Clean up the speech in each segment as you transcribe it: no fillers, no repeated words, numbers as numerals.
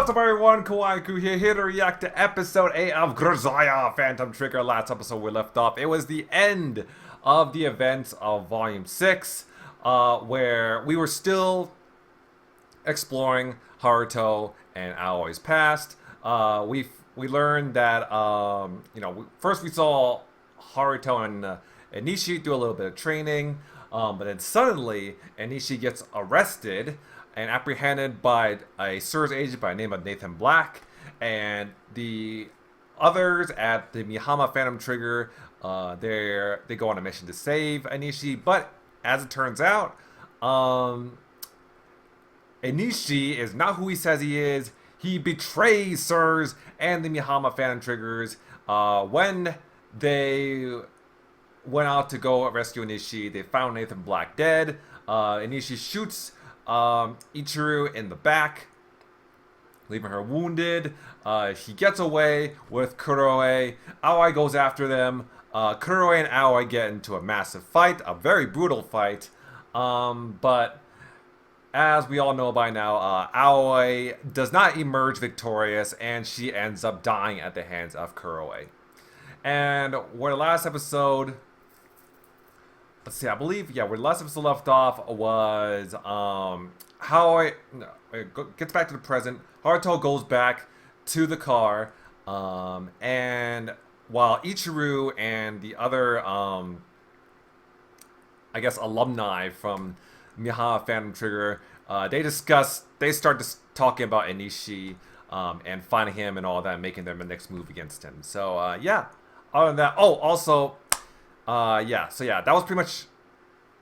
What's up, everyone? Kawaii here to react to episode 8 of Grisaia Phantom Trigger. Last episode we left off, it was the end of the events of Volume 6, where we were still exploring Haruto and Aoi's past. We learned that, first we saw Haruto and Anishi do a little bit of training, but then suddenly Anishi gets arrested and apprehended by a SIRS agent by the name of Nathan Black, and the others at the Mihama Phantom Trigger, they go on a mission to save Anishi, but as it turns out, Anishi is not who he says he is. He betrays SIRS and the Mihama Phantom Triggers. When they went out to go rescue Anishi, they found Nathan Black dead. Anishi shoots Ichiru in the back, leaving her wounded. He gets away with Kuroe. Aoi goes after them. Kuroe and Aoi get into a massive fight, a very brutal fight. But as we all know by now, Aoi does not emerge victorious, and she ends up dying at the hands of Kuroe. And where the last episode, let's see, I believe, where the last episode left off was, it gets back to the present. Haruto goes back to the car, and while Ichiru and the other, alumni from Mihama Phantom Trigger, they start talking about Anishi, and finding him and all that, and making their next move against him. So, other than that, that was pretty much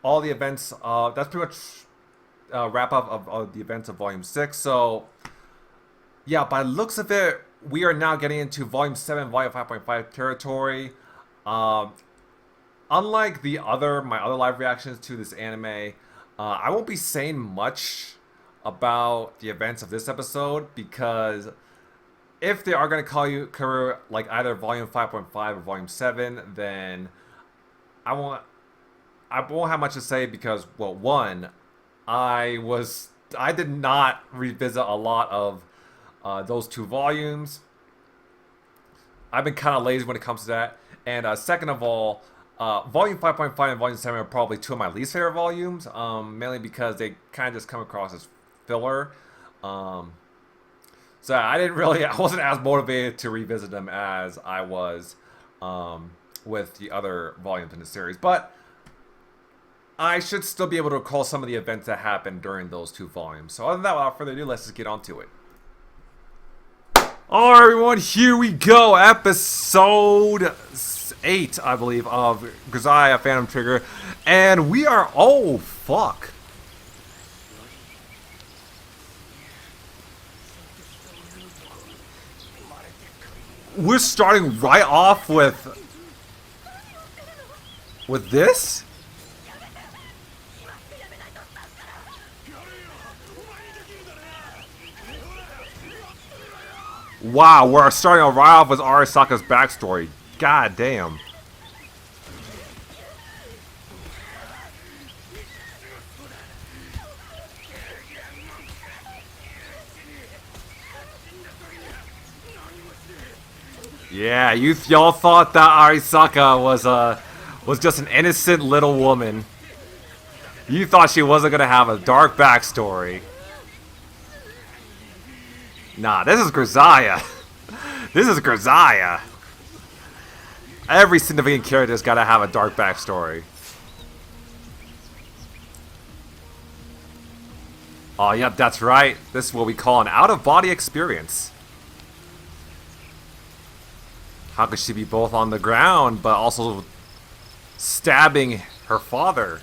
all the events. That's pretty much wrap up of the events of Volume 6. So, yeah, by the looks of it, we are now getting into Volume 7, Volume 5.5 territory. Unlike my other live reactions to this anime, I won't be saying much about the events of this episode, because if they are going to cover like either Volume 5.5 or Volume 7, then I won't have much to say, because, well, one, I did not revisit a lot of those two volumes. I've been kind of lazy when it comes to that. And second of all, Volume 5.5 and Volume 7 are probably two of my least favorite volumes, mainly because they kind of just come across as filler. So I wasn't as motivated to revisit them as I was with the other volumes in the series. But I should still be able to recall some of the events that happened during those two volumes. So other than that, without further ado, let's just get on to it. Alright, everyone, here we go. Episode 8, I believe, of Grisaia Phantom Trigger. And we are... oh, fuck. We're starting right off with this? Wow, we're starting right off with Arisaka's backstory. God damn. Yeah, y'all thought that Arisaka was just an innocent little woman. You thought she wasn't gonna have a dark backstory. Nah, this is Grisaia. This is Grisaia. Every significant character's gotta have a dark backstory. Oh, yep, that's right. This is what we call an out-of-body experience. How could she be both on the ground, but also stabbing her father?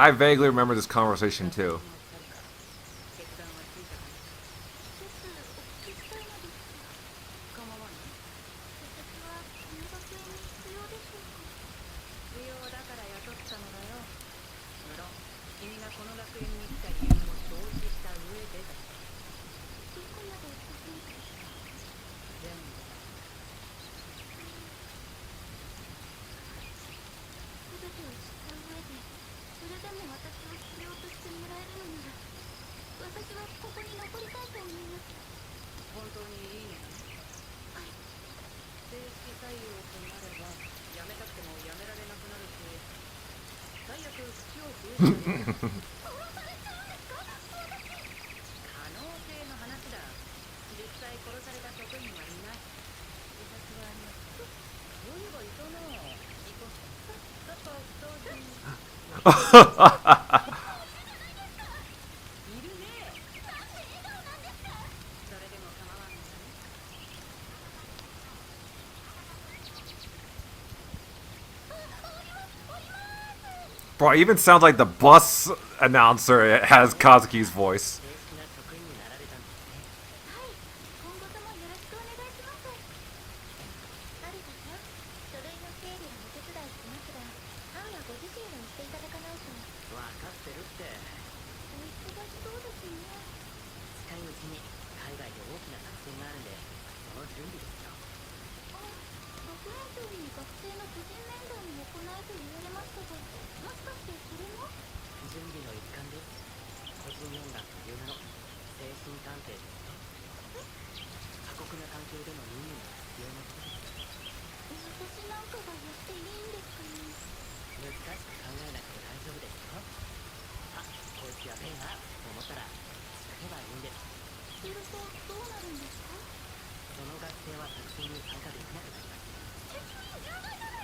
I vaguely remember this conversation too. Bro, it even sounds like the bus announcer has Kazuki's voice.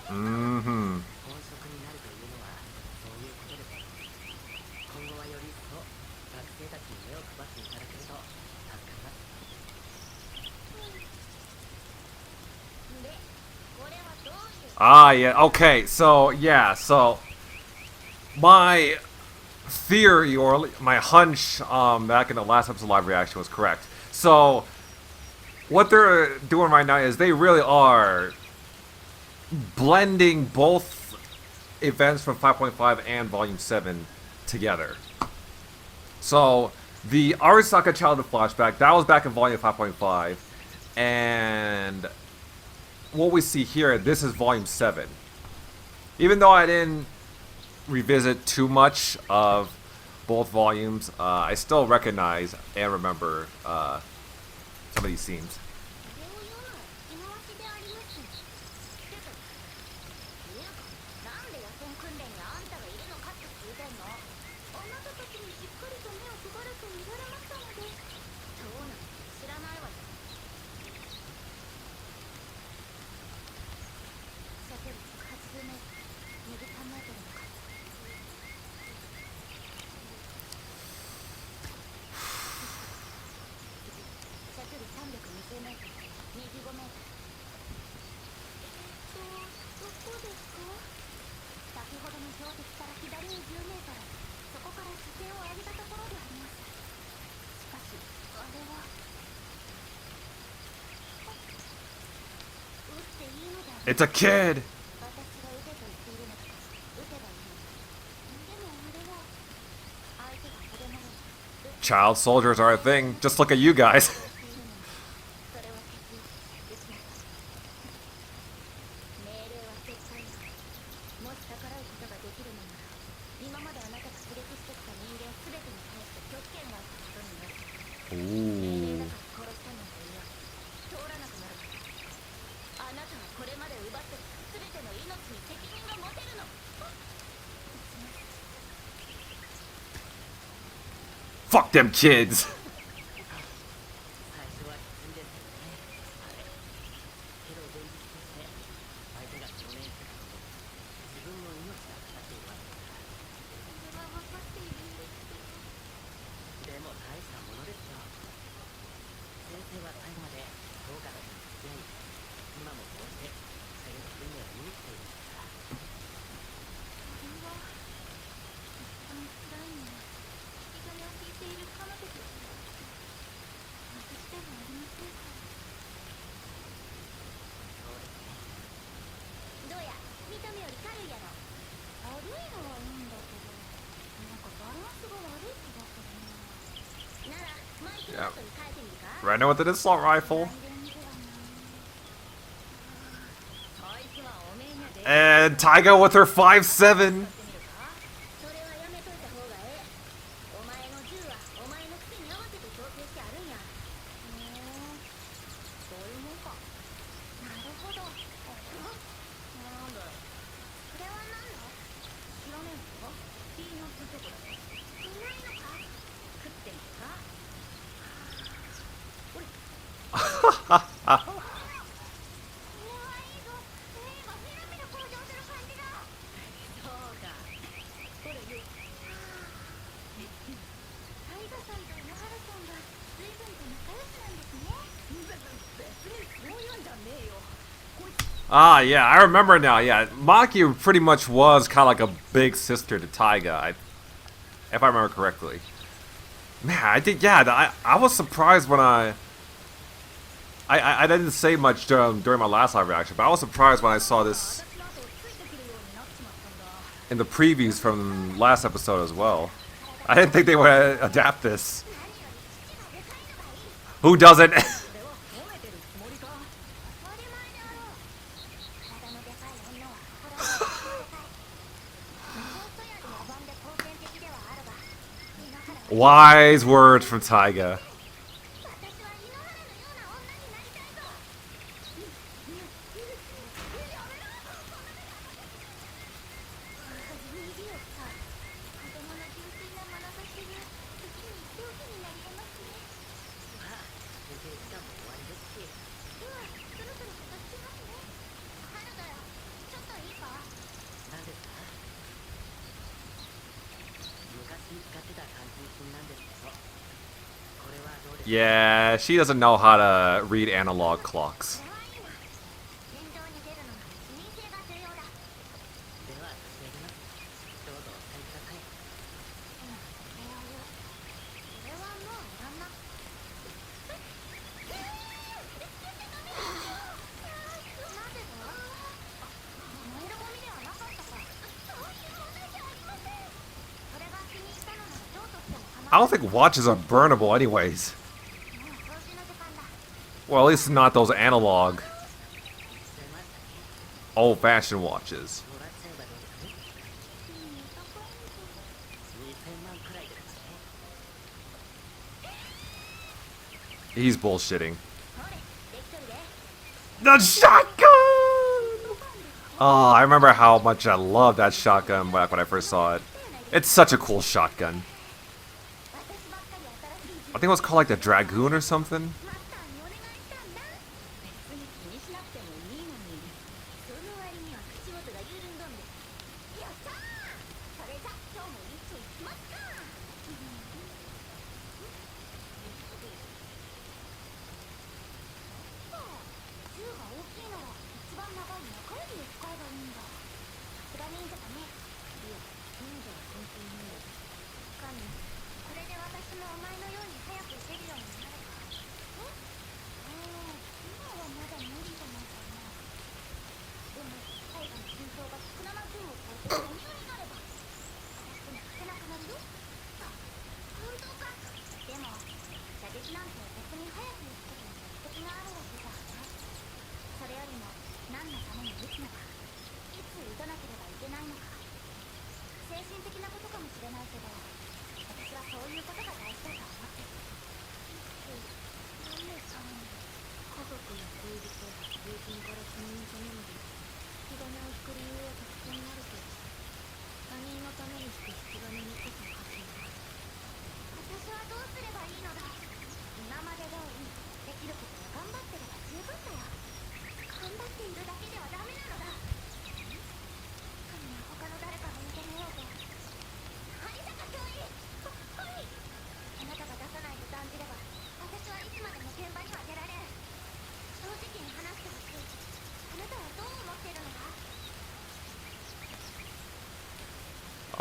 Mm-hmm. Ah, yeah. Okay, so yeah, so my theory or my hunch back in the last episode live reaction was correct. So what they're doing right now is they really are blending both events from 5.5 and Volume 7 together. So the Arisaka childhood flashback, that was back in Volume 5.5, and what we see here, this is Volume 7. Even though I didn't revisit too much of both volumes, I still recognize and remember some of these scenes. It's a kid! Child soldiers are a thing. Just look at you guys. Ooh. Fuck them kids. Yeah. Right now with an assault rifle. And Taiga with her 5-7. Ah, yeah, I remember now. Yeah, Maki pretty much was kind of like a big sister to Taiga, if I remember correctly. Man, I did. Yeah, I was surprised when I didn't say much during my last live reaction, but I was surprised when I saw this in the previews from last episode as well. I didn't think they would adapt this. Who doesn't? Wise words from Taiga. Yeah, she doesn't know how to read analog clocks. I don't think watches are burnable anyways. Well, at least not those analog, old-fashioned watches. He's bullshitting. The shotgun! Oh, I remember how much I loved that shotgun back when I first saw it. It's such a cool shotgun. I think it was called like the Dragoon or something.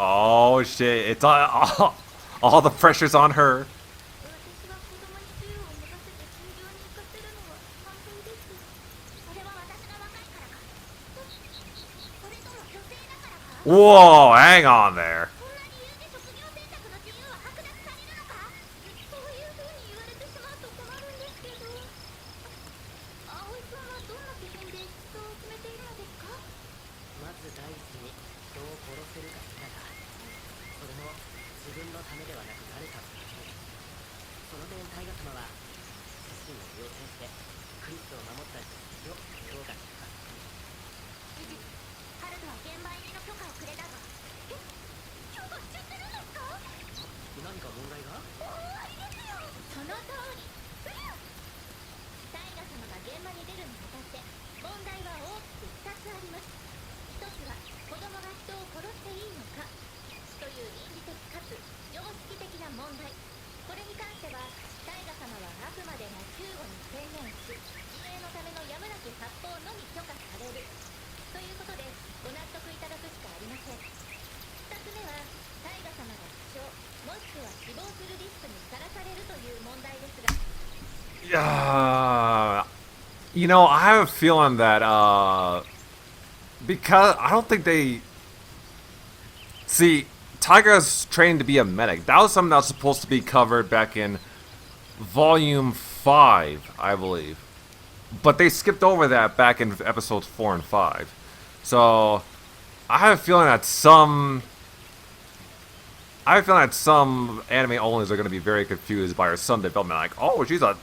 Oh shit, it's all the pressure's on her. Whoa, hang on there. 自分のためではなく誰かのために。その点タイガ様は自身を要請してクリスを守った実績を評価してます。ハルトは現場入りの許可をくれたが、許可しちゃってるんですか？何か問題が？大ありですよ。その通り。タイガ様が現場に出るにあたって問題は大きく2つあります。1つは子供が人を殺していいのかという倫理的かつ常識的な問題。これに関してはタイガ様はあくまでも救護に専念し、自衛のためのやむなき発砲のみ許可されるということでご納得いただくしかありません。2つ目はタイガ様が負傷もしくは死亡するリスクにさらされるという問題ですが、Yeah, you know, I have a feeling that because I don't think they see Tiger's trained to be a medic. That was something that was supposed to be covered back in Volume 5, I believe. But they skipped over that back in episodes 4 and 5. So I have a feeling that some anime onlys are going to be very confused by her son development. Like, oh, she's a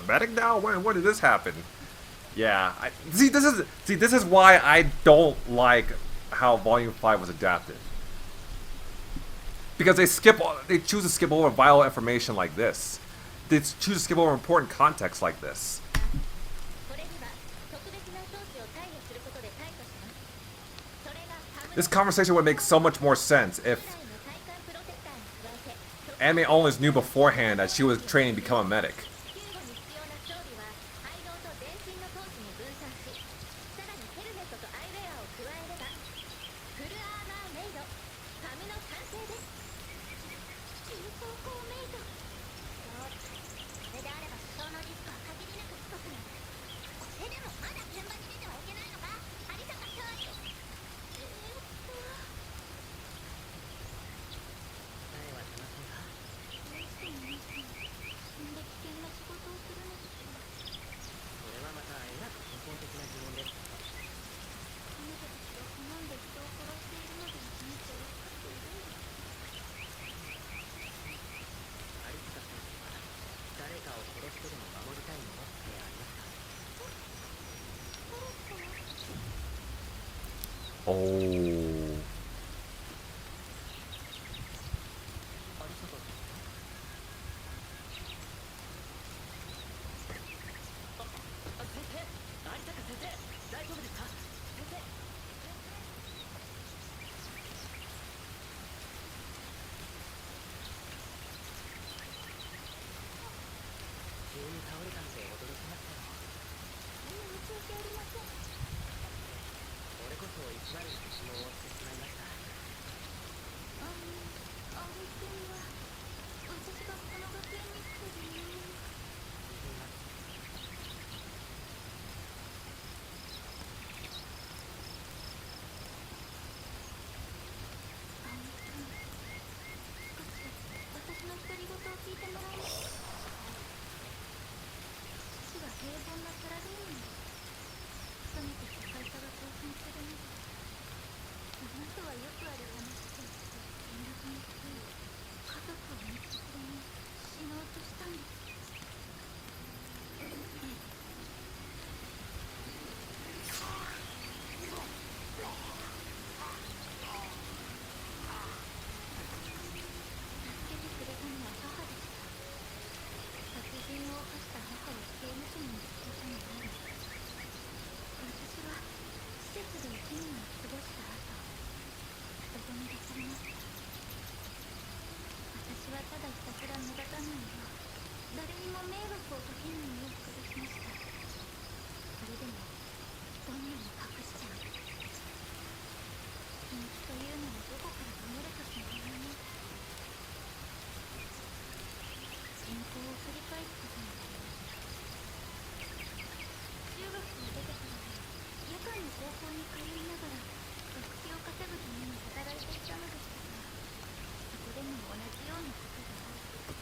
medic now. When did this happen? Yeah, this is why I don't like how Volume 5 was adapted. Because they choose to skip over vital information like this. They choose to skip over important context like this. This conversation would make so much more sense if anime onlys knew beforehand that she was training to become a medic. Oh.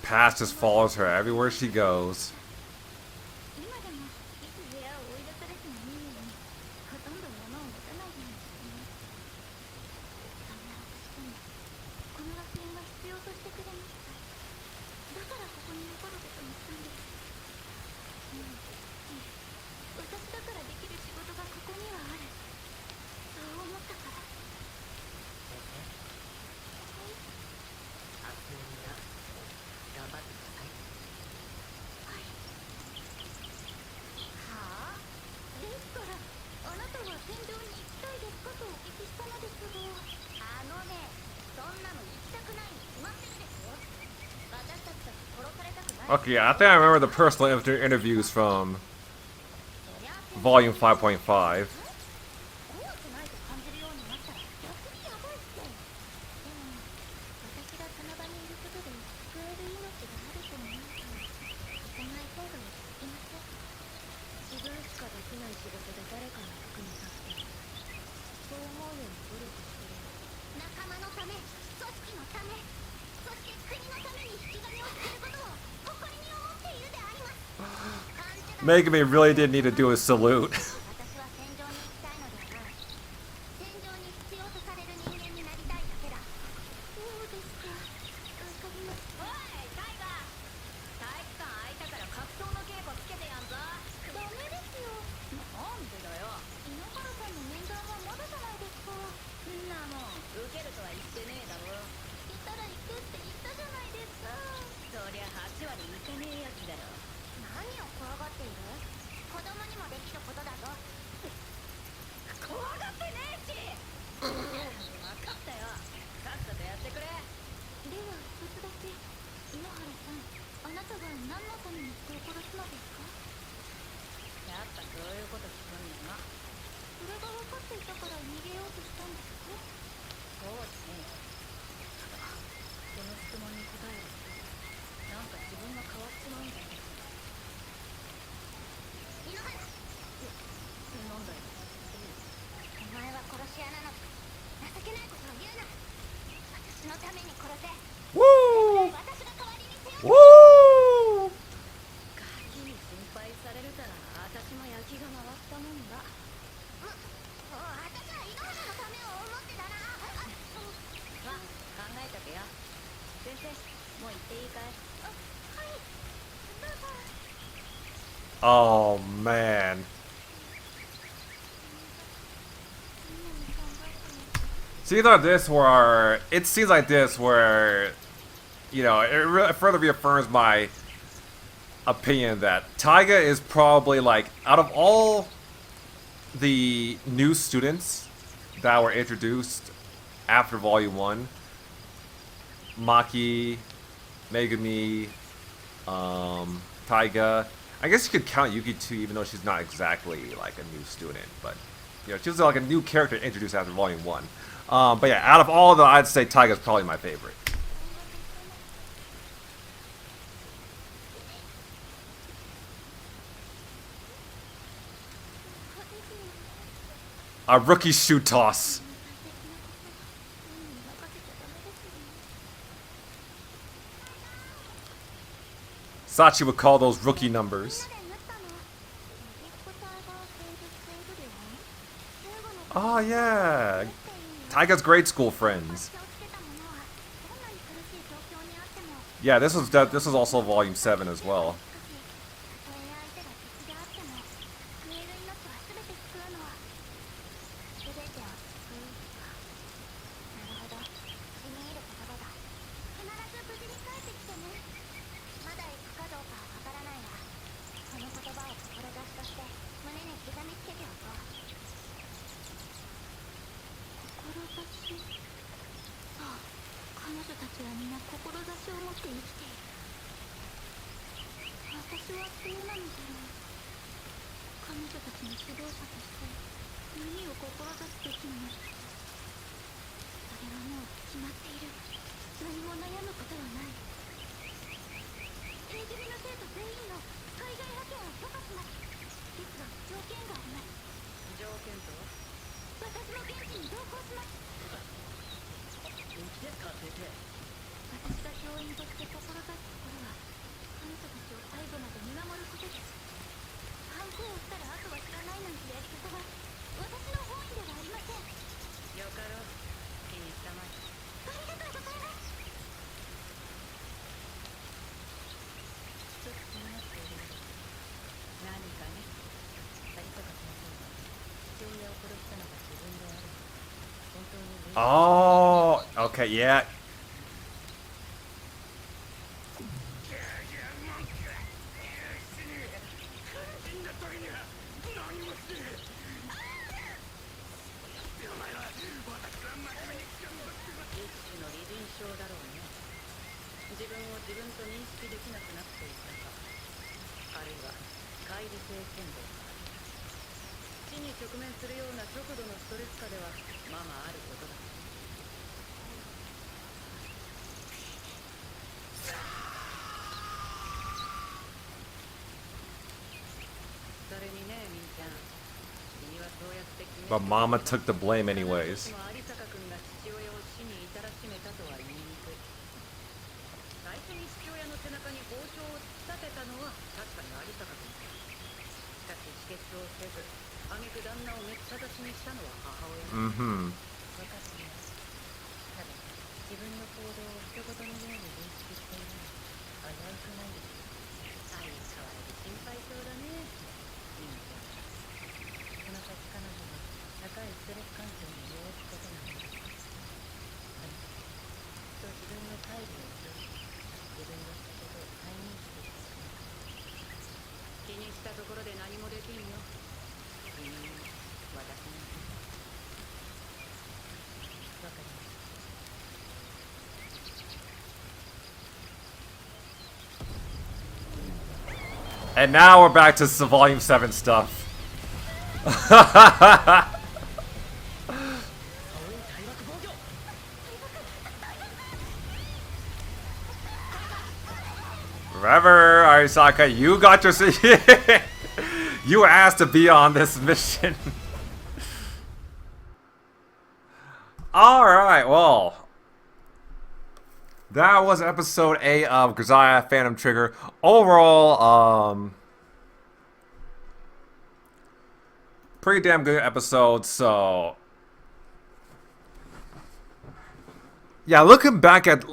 Past just follows her everywhere she goes. Okay, I think I remember the personal interviews from そりゃ Volume 5.5. 怖くないと感じるようになったら逆にやばいって。でも私がその場にいることで救える命があると思うと行かない方が落ち着きません。自分しかできない仕事で誰かの役に立ってそう思うように努力してる。仲間のため、組織のため、そして国のために引き金をしていることを誇りに思っているであります。Megami really did need to do a salute. 私は戦場に行きたいのではない。戦場に必要とされる人間になりたいだけだ。そうですか。わかりました。おい、タイガー。体育館空いたから格闘の稽古つけてやんぞ。ダメですよ。なんでだよ。井ノ原さんの面談はまだじゃないですか。そんなもん受けるとは言ってねえだろ。言ったら行くって言ったじゃないですか。そりゃ8割いかねえやつだろ。何を怖がっている？子供にもできることだぞ。怖がってねえし。分かったよ。さっさとやってくれ。では一つだけ。井ノ原さん、あなたが何のために人を殺すのですか？やっぱそういうこと聞くんだな。それが分かっていたから逃げようとしたんですか？そうですね。ただその質問に答えるとなんか自分が変わっちまうんだよ。井ノ原！なんだよ。お前は殺し屋なのか。情けないことを言うな。私のために殺せ。 Woo! 私が代わりに背負う。 Woo! ガキに心配されるから私も焼きが回ったもんだ。私は井ノ原のためを思ってだな。まあ考えとけよ。先生、もう行っていいかい？はい。どうぞ。 Oh man. Seems like this where it seems like this where you know it really further reaffirms my opinion that Taiga is probably like out of all the new students that were introduced after Volume 1, Maki, Megami, Taiga. I guess you could count Yuki too, even though she's not exactly like a new student, but you know, she's like a new character introduced after Volume 1. But yeah, out of all of them, I'd say Taiga's probably my favorite. A rookie shoe toss. Sachi would call those rookie numbers. Oh yeah, Taiga's grade school friends. Yeah, this was also Volume 7 as well. Oh, okay, yeah. 自分を自分と認識できなくなっていたか、あるいは乖離性変動か、死に直面するような極度のストレス下ではままあることだ。それにね、みんちゃん、君はそうやって決め But Mama took the blame anyways. 有坂君が父親を死に至らしめたとは言いにくい。最初に父親の背中に包丁を突き立てたのは確かに有坂君だ。しかし止血をせず、挙句旦那をめっちゃ出しにしたのは母親だ。わかっています。ただ、自分の行動を人事のように認識しているのは危うくないです。相変わらず心配性だね、みんちゃん。その先彼女は高いストレス環境に身を置くことができる。あのと自分の乖離を通し、自分のしたことを再認識してしまう。気にしたところで何もできんよ。君も私も。わかりました。And now we're back to some Volume 7 stuff. Remember, Arisaka, you got your... You asked to be on this mission. Alright, well... That was episode 8 of Grisaia Phantom Trigger. Overall, pretty damn good episode, so... Yeah, looking back at...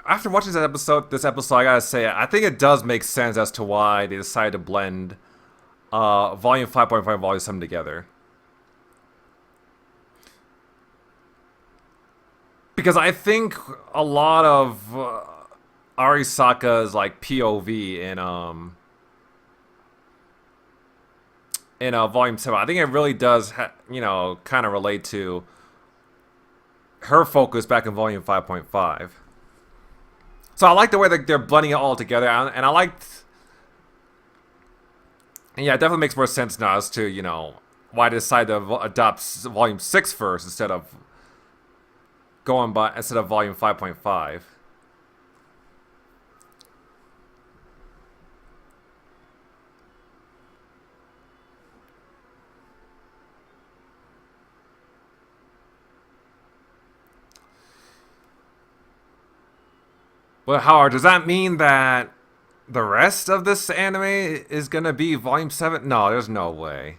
After watching this episode, I gotta say, I think it does make sense as to why they decided to blend Volume 5.5 and Volume 7 together. Because I think a lot of Arisaka's like POV in Volume 7, I think it really does, kind of relate to her focus back in Volume 5.5. So I like the way that they're blending it all together, and I liked... And yeah, it definitely makes more sense now as to, why they decided to adopt Volume 6 first instead of Volume 5.5. But Howard, does that mean that the rest of this anime is gonna be Volume 7? No, there's no way.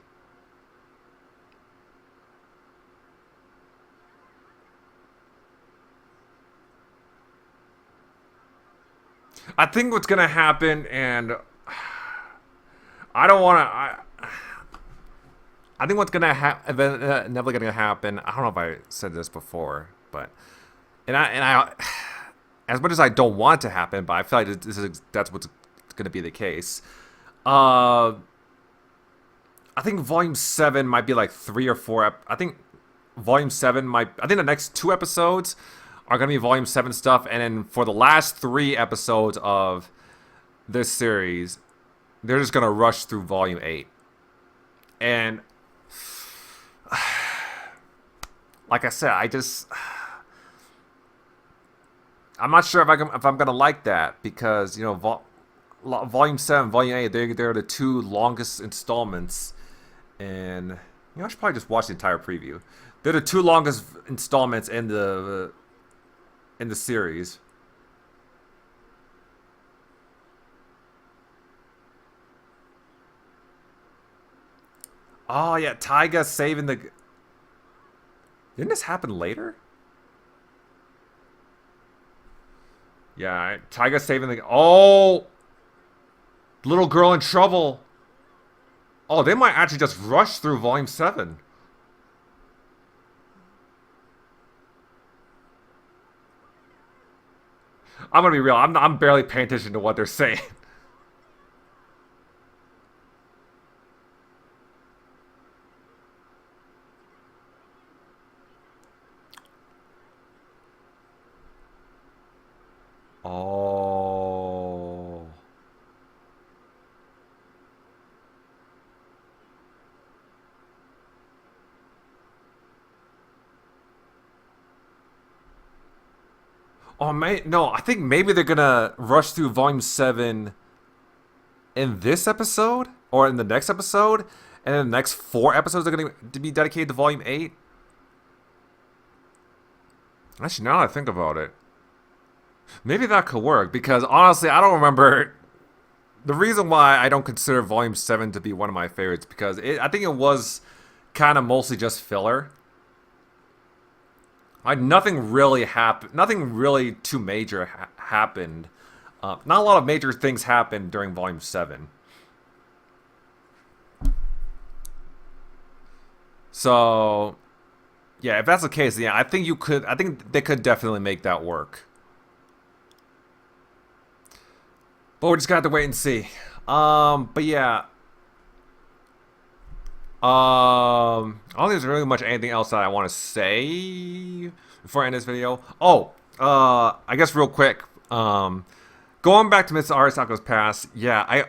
I think what's gonna happen, and I don't want to. I think what's gonna never gonna happen. I don't know if I said this before, but and I, as much as I don't want it to happen, but I feel like that's what's gonna be the case. I think Volume 7 might be like 3 or 4. I think Volume 7 might. I think the next 2 episodes are going to be Volume 7 stuff, and then for the last 3 episodes of this series, they're just going to rush through Volume 8. And like I said, I'm not sure if I'm going to like that, because, Volume 7, Volume 8, they're the 2 longest installments, and I should probably just watch the entire preview. They're the 2 longest installments in the series. Oh yeah, Taiga saving the... Didn't this happen later? Yeah, Taiga saving the... Oh! Little girl in trouble. Oh, they might actually just rush through Volume 7. I'm gonna be real. I'm barely paying attention to what they're saying. Oh. Oh, no, I think maybe they're gonna rush through Volume 7 in this episode, or in the next episode, and then the next 4 episodes are going to be dedicated to Volume 8. Actually, now that I think about it, maybe that could work, because honestly, I don't remember. The reason why I don't consider Volume 7 to be one of my favorites, because I think it was kind of mostly just filler. Like, nothing really happened. Nothing really too major happened. Not a lot of major things happened during Volume 7. So, yeah, if that's the case, yeah, I think they could definitely make that work. But we just got to wait and see. But yeah. I don't think there's really much anything else that I want to say before I end this video. Oh, I guess real quick. Going back to Miss Arisaka's past, yeah,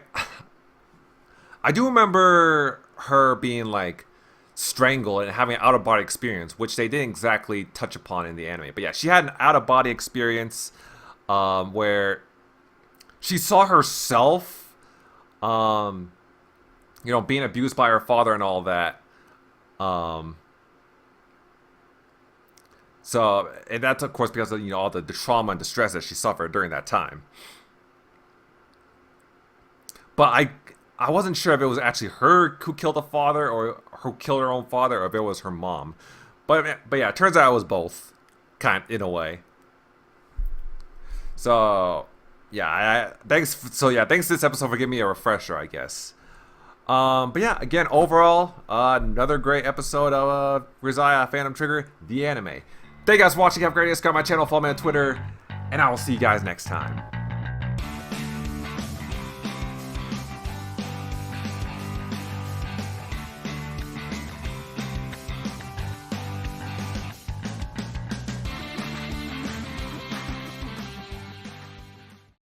I do remember her being like strangled and having an out-of-body experience, which they didn't exactly touch upon in the anime. But yeah, she had an out-of-body experience where she saw herself, you know, being abused by her father and all that. And that's of course because of, you know, all the trauma and distress that she suffered during that time. But I wasn't sure if it was actually her who killed the father or who killed her own father, or if it was her mom. But yeah, it turns out it was both, kind of, in a way. So yeah, thanks to this episode for giving me a refresher, I guess. But yeah, again, overall, another great episode of Grisaia Phantom Trigger, the anime. Thank you guys for watching. Have a great day. Subscribe to my channel, follow me on Twitter, and I will see you guys next time.